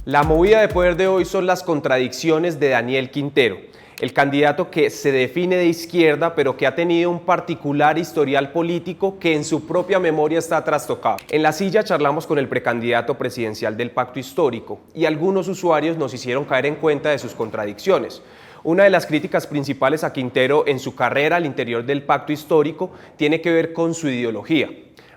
La movida de poder de hoy son las contradicciones de Daniel Quintero, el candidato que se define de izquierda, pero que ha tenido un particular historial político que en su propia memoria está trastocado. En la silla charlamos con el precandidato presidencial del Pacto Histórico y algunos usuarios nos hicieron caer en cuenta de sus contradicciones. Una de las críticas principales a Quintero en su carrera al interior del Pacto Histórico tiene que ver con su ideología.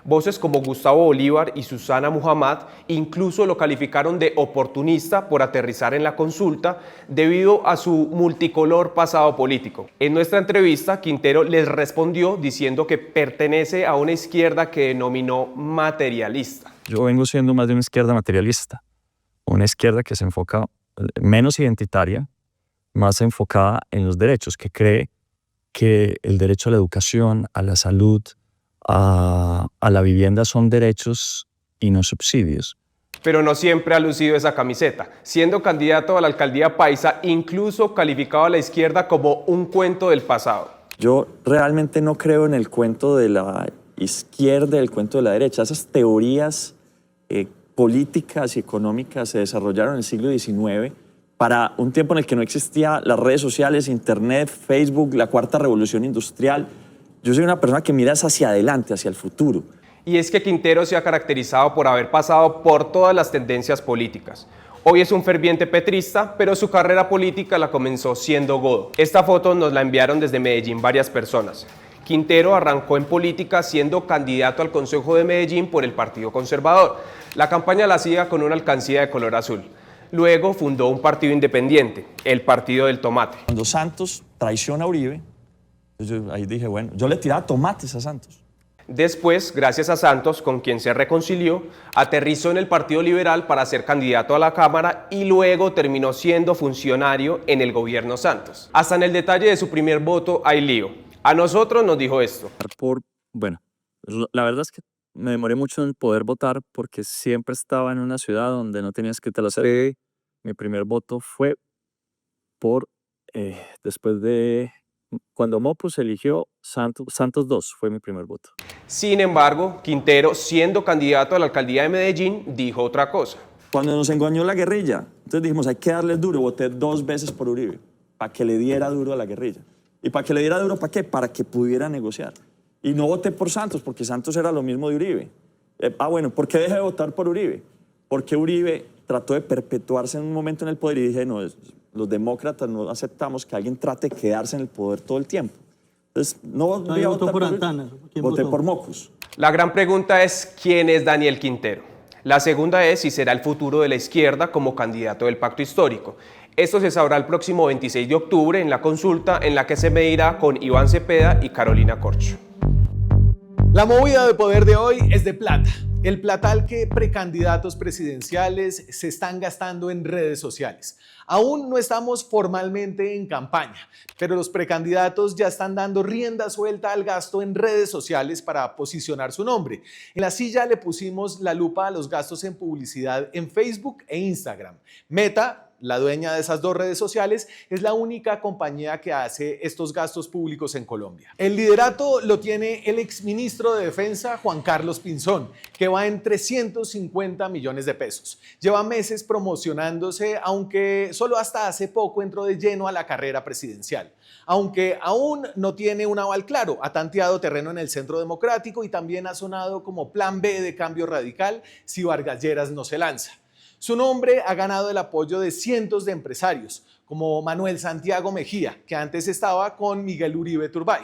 Voces como Gustavo Bolívar y Susana Muhammad incluso lo calificaron de oportunista por aterrizar en la consulta debido a su multicolor pasado político. En nuestra entrevista, Quintero les respondió diciendo que pertenece a una izquierda que denominó materialista. Yo vengo siendo más de una izquierda materialista, una izquierda que se enfoca menos identitaria, más enfocada en los derechos, que cree que el derecho a la educación, a la salud, a la vivienda son derechos y no subsidios. Pero no siempre ha lucido esa camiseta. Siendo candidato a la alcaldía paisa, incluso calificaba a la izquierda como un cuento del pasado. Yo realmente no creo en el cuento de la izquierda, el cuento de la derecha. Esas teorías políticas y económicas se desarrollaron en el siglo XIX para un tiempo en el que no existía las redes sociales, internet, Facebook, la cuarta revolución industrial. Yo soy una persona que mira hacia adelante, hacia el futuro. Y es que Quintero se ha caracterizado por haber pasado por todas las tendencias políticas. Hoy es un ferviente petrista, pero su carrera política la comenzó siendo godo. Esta foto nos la enviaron desde Medellín varias personas. Quintero arrancó en política siendo candidato al Consejo de Medellín por el Partido Conservador. La campaña la hacía con una alcancía de color azul. Luego fundó un partido independiente, el Partido del Tomate. Cuando Santos traiciona a Uribe, yo ahí dije, bueno, yo le tiraba tomates a Santos. Después, gracias a Santos, con quien se reconcilió, aterrizó en el Partido Liberal para ser candidato a la Cámara y luego terminó siendo funcionario en el gobierno Santos. Hasta en el detalle de su primer voto hay lío. A nosotros nos dijo esto. Bueno, la verdad es que me demoré mucho en poder votar porque siempre estaba en una ciudad donde no tenías que te lo hacer. Mi primer voto fue por, después de... Cuando Mopus eligió Santos 2 fue mi primer voto. Sin embargo, Quintero, siendo candidato a la alcaldía de Medellín, dijo otra cosa. Cuando nos engañó la guerrilla, entonces dijimos, hay que darle duro. Voté 2 veces por Uribe, para que le diera duro a la guerrilla. ¿Y para que le diera duro para qué? Para que pudiera negociar. Y no voté por Santos, porque Santos era lo mismo de Uribe. Bueno, ¿por qué dejé de votar por Uribe? Porque Uribe trató de perpetuarse en un momento en el poder y dije, no, los demócratas no aceptamos que alguien trate de quedarse en el poder todo el tiempo. Entonces, no voy a votar por Antana. Voté por Mocus. La gran pregunta es, ¿quién es Daniel Quintero? La segunda es si será el futuro de la izquierda como candidato del Pacto Histórico. Esto se sabrá el próximo 26 de octubre en la consulta en la que se medirá con Iván Cepeda y Carolina Corcho. La movida de poder de hoy es de plata. El platal que precandidatos presidenciales se están gastando en redes sociales. Aún no estamos formalmente en campaña, pero los precandidatos ya están dando rienda suelta al gasto en redes sociales para posicionar su nombre. En la silla le pusimos la lupa a los gastos en publicidad en Facebook e Instagram. Meta, la dueña de esas 2 redes sociales, es la única compañía que hace estos gastos públicos en Colombia. El liderato lo tiene el exministro de Defensa, Juan Carlos Pinzón, que va en 350 millones de pesos. Lleva meses promocionándose, aunque solo hasta hace poco entró de lleno a la carrera presidencial. Aunque aún no tiene un aval claro, ha tanteado terreno en el Centro Democrático y también ha sonado como plan B de cambio radical si Vargas Lleras no se lanza. Su nombre ha ganado el apoyo de cientos de empresarios, como Manuel Santiago Mejía, que antes estaba con Miguel Uribe Turbay.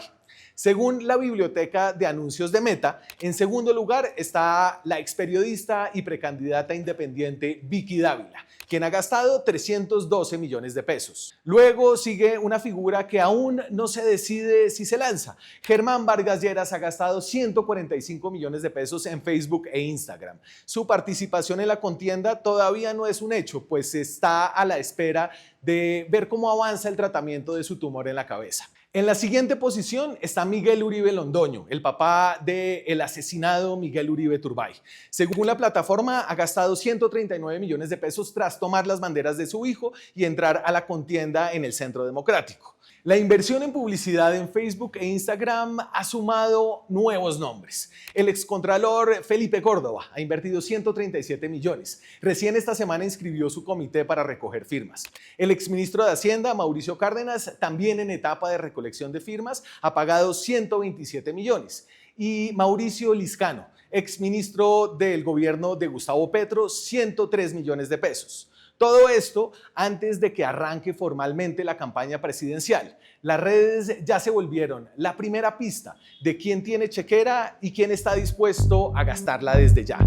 Según la biblioteca de anuncios de Meta, en segundo lugar está la experiodista y precandidata independiente Vicky Dávila, quien ha gastado 312 millones de pesos. Luego sigue una figura que aún no se decide si se lanza. Germán Vargas Lleras ha gastado 145 millones de pesos en Facebook e Instagram. Su participación en la contienda todavía no es un hecho, pues está a la espera de ver cómo avanza el tratamiento de su tumor en la cabeza. En la siguiente posición está Miguel Uribe Londoño, el papá del asesinado Miguel Uribe Turbay. Según la plataforma, ha gastado 139 millones de pesos tras tomar las banderas de su hijo y entrar a la contienda en el Centro Democrático. La inversión en publicidad en Facebook e Instagram ha sumado nuevos nombres. El excontralor Felipe Córdoba ha invertido 137 millones. Recién esta semana inscribió su comité para recoger firmas. El exministro de Hacienda, Mauricio Cárdenas, también en etapa de recolección de firmas, ha pagado 127 millones. Y Mauricio Liscano, exministro del gobierno de Gustavo Petro, 103 millones de pesos. Todo esto antes de que arranque formalmente la campaña presidencial. Las redes ya se volvieron la primera pista de quién tiene chequera y quién está dispuesto a gastarla desde ya.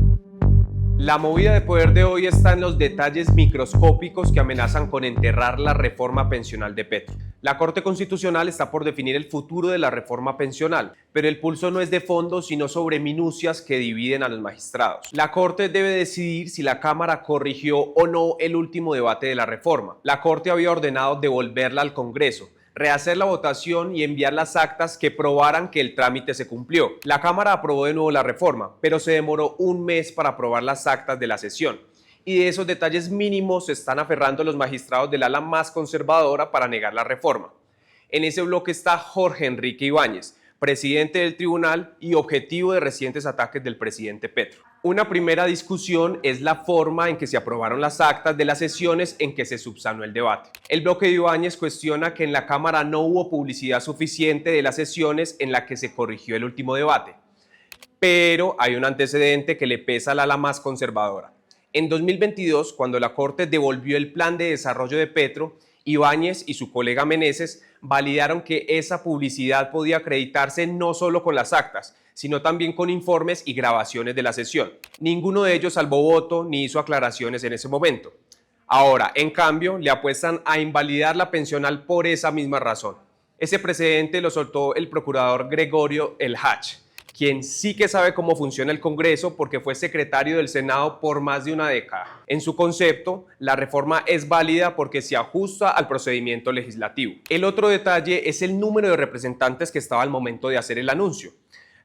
La movida de poder de hoy está en los detalles microscópicos que amenazan con enterrar la reforma pensional de Petro. La Corte Constitucional está por definir el futuro de la reforma pensional, pero el pulso no es de fondo, sino sobre minucias que dividen a los magistrados. La Corte debe decidir si la Cámara corrigió o no el último debate de la reforma. La Corte había ordenado devolverla al Congreso, rehacer la votación y enviar las actas que probaran que el trámite se cumplió. La Cámara aprobó de nuevo la reforma, pero se demoró un mes para aprobar las actas de la sesión. Y de esos detalles mínimos se están aferrando los magistrados del ala más conservadora para negar la reforma. En ese bloque está Jorge Enrique Ibáñez, presidente del tribunal y objetivo de recientes ataques del presidente Petro. Una primera discusión es la forma en que se aprobaron las actas de las sesiones en que se subsanó el debate. El bloque de Ibáñez cuestiona que en la Cámara no hubo publicidad suficiente de las sesiones en la que se corrigió el último debate. Pero hay un antecedente que le pesa al ala más conservadora. En 2022, cuando la Corte devolvió el plan de desarrollo de Petro, Ibáñez y su colega Meneses validaron que esa publicidad podía acreditarse no solo con las actas, sino también con informes y grabaciones de la sesión. Ninguno de ellos salvó voto ni hizo aclaraciones en ese momento. Ahora, en cambio, le apuestan a invalidar la pensional por esa misma razón. Ese precedente lo soltó el procurador Gregorio El Hach, quien sí que sabe cómo funciona el Congreso porque fue secretario del Senado por más de una década. En su concepto, la reforma es válida porque se ajusta al procedimiento legislativo. El otro detalle es el número de representantes que estaba al momento de hacer el anuncio.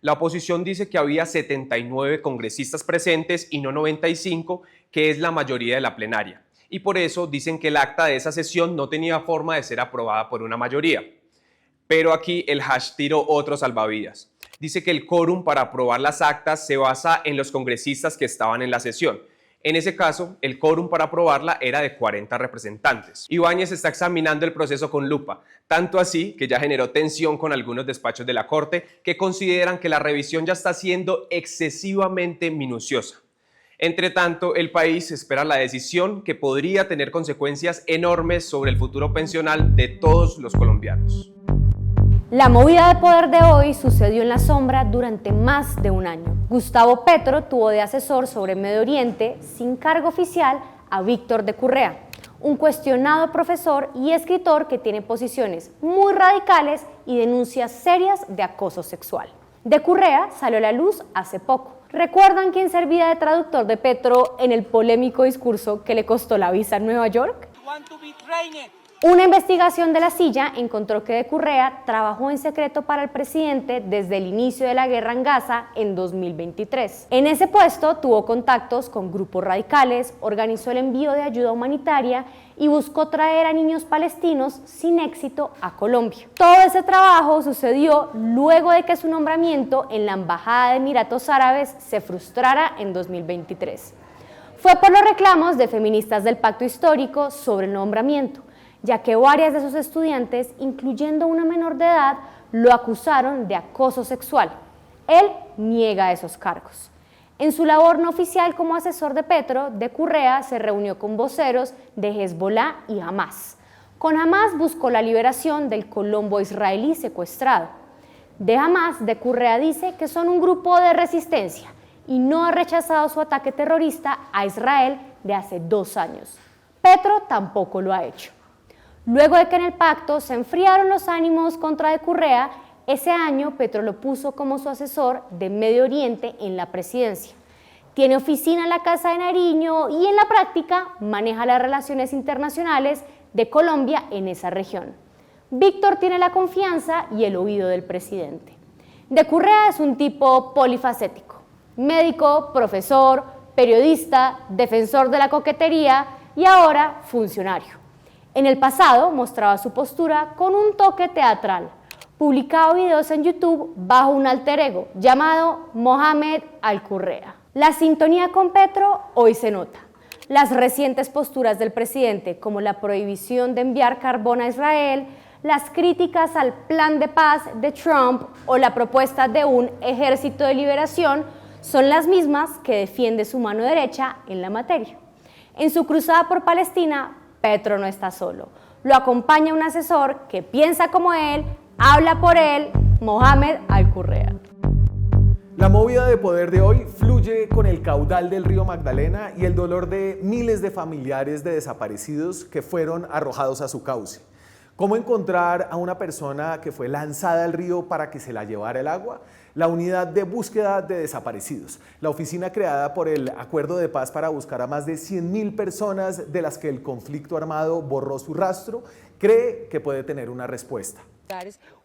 La oposición dice que había 79 congresistas presentes y no 95, que es la mayoría de la plenaria. Y por eso dicen que el acta de esa sesión no tenía forma de ser aprobada por una mayoría. Pero aquí el Hach tiró otro salvavidas. Dice que el quórum para aprobar las actas se basa en los congresistas que estaban en la sesión. En ese caso, el quórum para aprobarla era de 40 representantes. Ibáñez está examinando el proceso con lupa, tanto así que ya generó tensión con algunos despachos de la Corte que consideran que la revisión ya está siendo excesivamente minuciosa. Entre tanto, el país espera la decisión que podría tener consecuencias enormes sobre el futuro pensional de todos los colombianos. La movida de poder de hoy sucedió en la sombra durante más de un año. Gustavo Petro tuvo de asesor sobre Medio Oriente, sin cargo oficial, a Víctor de Currea, un cuestionado profesor y escritor que tiene posiciones muy radicales y denuncias serias de acoso sexual. De Currea salió a la luz hace poco. ¿Recuerdan quién servía de traductor de Petro en el polémico discurso que le costó la visa en Nueva York? Una investigación de La Silla encontró que De Currea trabajó en secreto para el presidente desde el inicio de la guerra en Gaza en 2023. En ese puesto tuvo contactos con grupos radicales, organizó el envío de ayuda humanitaria y buscó traer a niños palestinos sin éxito a Colombia. Todo ese trabajo sucedió luego de que su nombramiento en la Embajada de Emiratos Árabes se frustrara en 2023. Fue por los reclamos de feministas del Pacto Histórico sobre el nombramiento, ya que varias de sus estudiantes, incluyendo una menor de edad, lo acusaron de acoso sexual. Él niega esos cargos. En su labor no oficial como asesor de Petro, De Currea se reunió con voceros de Hezbollah y Hamas. Con Hamas buscó la liberación del colombo israelí secuestrado. De Hamas, De Currea dice que son un grupo de resistencia y no ha rechazado su ataque terrorista a Israel de hace 2 años. Petro tampoco lo ha hecho. Luego de que en el pacto se enfriaron los ánimos contra De Currea, ese año Petro lo puso como su asesor de Medio Oriente en la presidencia. Tiene oficina en la Casa de Nariño y en la práctica maneja las relaciones internacionales de Colombia en esa región. Víctor tiene la confianza y el oído del presidente. De Currea es un tipo polifacético: médico, profesor, periodista, defensor de la coquetería y ahora funcionario. En el pasado mostraba su postura con un toque teatral. Publicaba videos en YouTube bajo un alter ego llamado Mohamed Al-Currea. La sintonía con Petro hoy se nota. Las recientes posturas del presidente, como la prohibición de enviar carbón a Israel, las críticas al plan de paz de Trump o la propuesta de un ejército de liberación, son las mismas que defiende su mano derecha en la materia. En su cruzada por Palestina, Petro no está solo. Lo acompaña un asesor que piensa como él, habla por él, Mohamed Al-Currea. La movida de poder de hoy fluye con el caudal del río Magdalena y el dolor de miles de familiares de desaparecidos que fueron arrojados a su cauce. ¿Cómo encontrar a una persona que fue lanzada al río para que se la llevara el agua? La unidad de búsqueda de desaparecidos, la oficina creada por el Acuerdo de Paz para buscar a más de 100.000 personas de las que el conflicto armado borró su rastro, cree que puede tener una respuesta.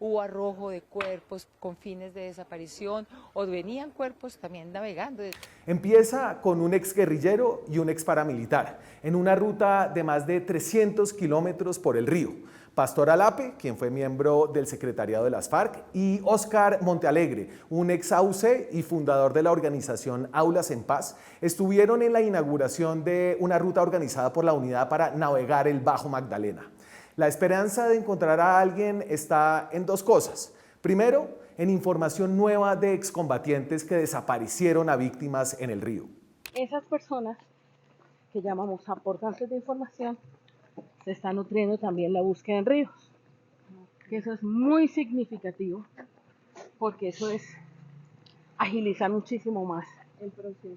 Hubo arrojo de cuerpos con fines de desaparición o venían cuerpos también navegando. Empieza con un exguerrillero y un exparamilitar en una ruta de más de 300 kilómetros por el río. Pastor Alape, quien fue miembro del secretariado de las FARC, y Óscar Montealegre, un ex AUC y fundador de la organización Aulas en Paz, estuvieron en la inauguración de una ruta organizada por la Unidad para navegar el Bajo Magdalena. La esperanza de encontrar a alguien está en dos cosas. Primero, en información nueva de excombatientes que desaparecieron a víctimas en el río. Esas personas que llamamos aportantes de información se están nutriendo también la búsqueda en ríos. Que eso es muy significativo porque eso es agilizar muchísimo más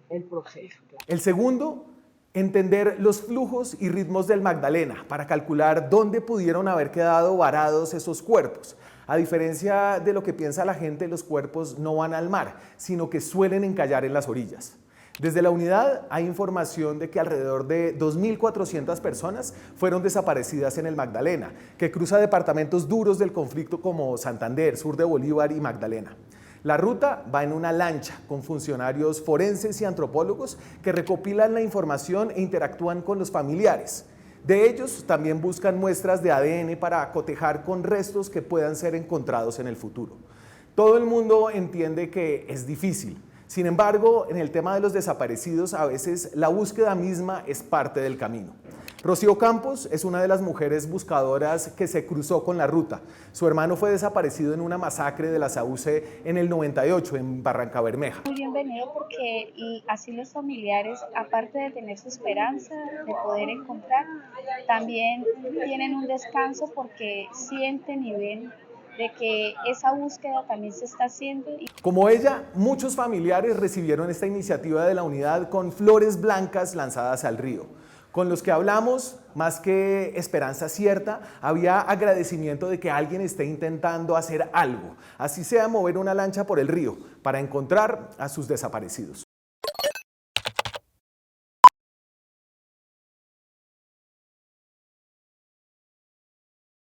el proceso. El segundo, entender los flujos y ritmos del Magdalena para calcular dónde pudieron haber quedado varados esos cuerpos. A diferencia de lo que piensa la gente, los cuerpos no van al mar, sino que suelen encallar en las orillas. Desde la unidad hay información de que alrededor de 2.400 personas fueron desaparecidas en el Magdalena, que cruza departamentos duros del conflicto como Santander, sur de Bolívar y Magdalena. La ruta va en una lancha con funcionarios forenses y antropólogos que recopilan la información e interactúan con los familiares. De ellos también buscan muestras de ADN para cotejar con restos que puedan ser encontrados en el futuro. Todo el mundo entiende que es difícil. Sin embargo, en el tema de los desaparecidos, a veces la búsqueda misma es parte del camino. Rocío Campos es una de las mujeres buscadoras que se cruzó con la ruta. Su hermano fue desaparecido en una masacre de la SAUCE en el 98 en Barranca Bermeja. Muy bienvenido porque así los familiares, aparte de tener su esperanza de poder encontrar, también tienen un descanso porque sienten y ven de que esa búsqueda también se está haciendo. Como ella, muchos familiares recibieron esta iniciativa de la unidad con flores blancas lanzadas al río. Con los que hablamos, más que esperanza cierta, había agradecimiento de que alguien esté intentando hacer algo, así sea mover una lancha por el río, para encontrar a sus desaparecidos.